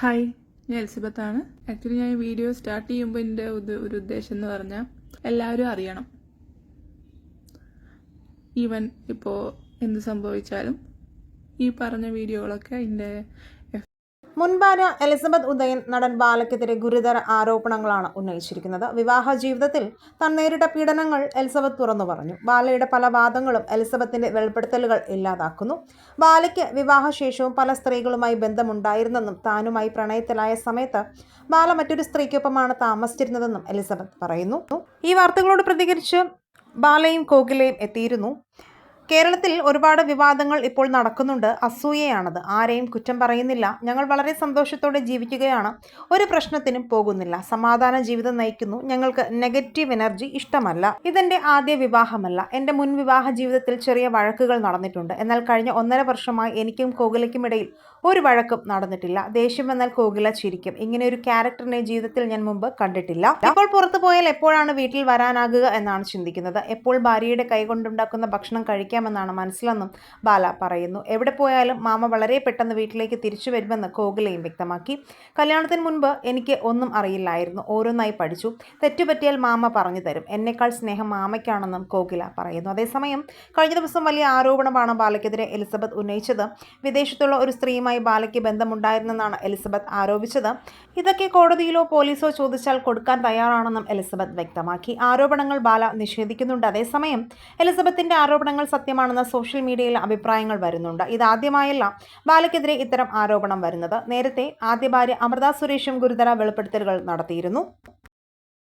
Hi, ഞാൻ എലിസബത്താണ്. Actually ഞാൻ ഈ വീഡിയോ സ്റ്റാർട്ട് ചെയ്യുമ്പോൾ എൻ്റെ ഒരു ഉദ്ദേശം എന്ന് പറഞ്ഞാൽ എല്ലാവരും അറിയണം. ഈവൻ ഇപ്പോൾ എന്ത് സംഭവിച്ചാലും ഈ പറഞ്ഞ വീഡിയോകളൊക്കെ എൻ്റെ മുൻ ഭാര്യ എലിസബത്ത് ഉദയൻ നടൻ ബാലയ്ക്കെതിരെ ഗുരുതര ആരോപണങ്ങളാണ് ഉന്നയിച്ചിരിക്കുന്നത്. വിവാഹ ജീവിതത്തിൽ താൻ നേരിട്ട പീഡനങ്ങൾ എലിസബത്ത് തുറന്നു പറഞ്ഞു. ബാലയുടെ പല വാദങ്ങളും എലിസബത്തിന്റെ വെളിപ്പെടുത്തലുകൾ ഇല്ലാതാക്കുന്നു. ബാലയ്ക്ക് വിവാഹശേഷവും പല സ്ത്രീകളുമായി ബന്ധമുണ്ടായിരുന്നെന്നും താനുമായി പ്രണയത്തിലായ സമയത്ത് ബാല മറ്റൊരു സ്ത്രീക്കൊപ്പമാണ് താമസിച്ചിരുന്നതെന്നും എലിസബത്ത് പറയുന്നു. ഈ വാർത്തകളോട് പ്രതികരിച്ച് ബാലയും കോകിലയും എത്തിയിരുന്നു. കേരളത്തിൽ ഒരുപാട് വിവാദങ്ങൾ ഇപ്പോൾ നടക്കുന്നുണ്ട്. അസൂയയാണത്. ആരെയും കുറ്റം പറയുന്നില്ല. ഞങ്ങൾ വളരെ സന്തോഷത്തോടെ ജീവിക്കുകയാണ്. ഒരു പ്രശ്നത്തിനും പോകുന്നില്ല. സമാധാന ജീവിതം നയിക്കുന്നു. ഞങ്ങൾക്ക് നെഗറ്റീവ് എനർജി ഇഷ്ടമല്ല. ഇതെന്റെ ആദ്യ വിവാഹമല്ല. എൻ്റെ മുൻ വിവാഹ ജീവിതത്തിൽ ചെറിയ വഴക്കുകൾ നടന്നിട്ടുണ്ട്. എന്നാൽ കഴിഞ്ഞ 1.5 വർഷമായി എനിക്കും കോകിലയ്ക്കുമിടയിൽ ഒരു വഴക്കും നടന്നിട്ടില്ല. ദേഷ്യം വന്നാൽ കോകില ചിരിക്കും. ഇങ്ങനെ ഒരു ക്യാരക്ടറിനെ ജീവിതത്തിൽ ഞാൻ മുമ്പ് കണ്ടിട്ടില്ല. ഇപ്പോൾ പുറത്തു പോയാൽ എപ്പോഴാണ് വീട്ടിൽ വരാനാകുക എന്നാണ് ചിന്തിക്കുന്നത്. എപ്പോൾ ഭാര്യയുടെ കൈകൊണ്ടുണ്ടാക്കുന്ന ഭക്ഷണം കഴിക്കാമെന്നാണ് മനസ്സിലെന്നും ബാല പറയുന്നു. എവിടെ പോയാലും മാമ വളരെ പെട്ടെന്ന് വീട്ടിലേക്ക് തിരിച്ചു വരുമെന്ന് കോകിലയും വ്യക്തമാക്കി. കല്യാണത്തിന് മുൻപ് എനിക്ക് ഒന്നും അറിയില്ലായിരുന്നു. ഓരോന്നായി പഠിച്ചു. തെറ്റുപറ്റിയാൽ മാമ പറഞ്ഞു തരും. എന്നേക്കാൾ സ്നേഹം മാമയ്ക്കാണെന്നും കോകില പറയുന്നു. അതേസമയം കഴിഞ്ഞ ദിവസം വലിയ ആരോപണമാണ് ബാലയ്ക്കെതിരെ എലിസബത്ത് ഉന്നയിച്ചത്. വിദേശത്തുള്ള ഒരു സ്ത്രീയുമായി ബാലയ്ക്ക് ബന്ധമുണ്ടായിരുന്നെന്നാണ് എലിസബത്ത് ആരോപിച്ചത്. ഇതൊക്കെ കോടതിയിലോ പോലീസോ ചോദിച്ചാൽ കൊടുക്കാൻ തയ്യാറാണെന്നും എലിസബത്ത് വ്യക്തമാക്കി. ആരോപണങ്ങൾ ബാല നിഷേധിക്കുന്നുണ്ട്. അതേസമയം എലിസബത്തിന്റെ ആരോപണങ്ങൾ സത്യമാണെന്ന് സോഷ്യൽ മീഡിയയിൽ അഭിപ്രായങ്ങൾ വരുന്നുണ്ട്. ഇതാദ്യമായല്ല ബാലയ്ക്കെതിരെ ഇത്തരം ആരോപണം വരുന്നത്. നേരത്തെ ആദ്യ ഭാര്യ അമൃത സുരേഷും ഗുരുതര വെളിപ്പെടുത്തലുകൾ നടത്തിയിരുന്നു.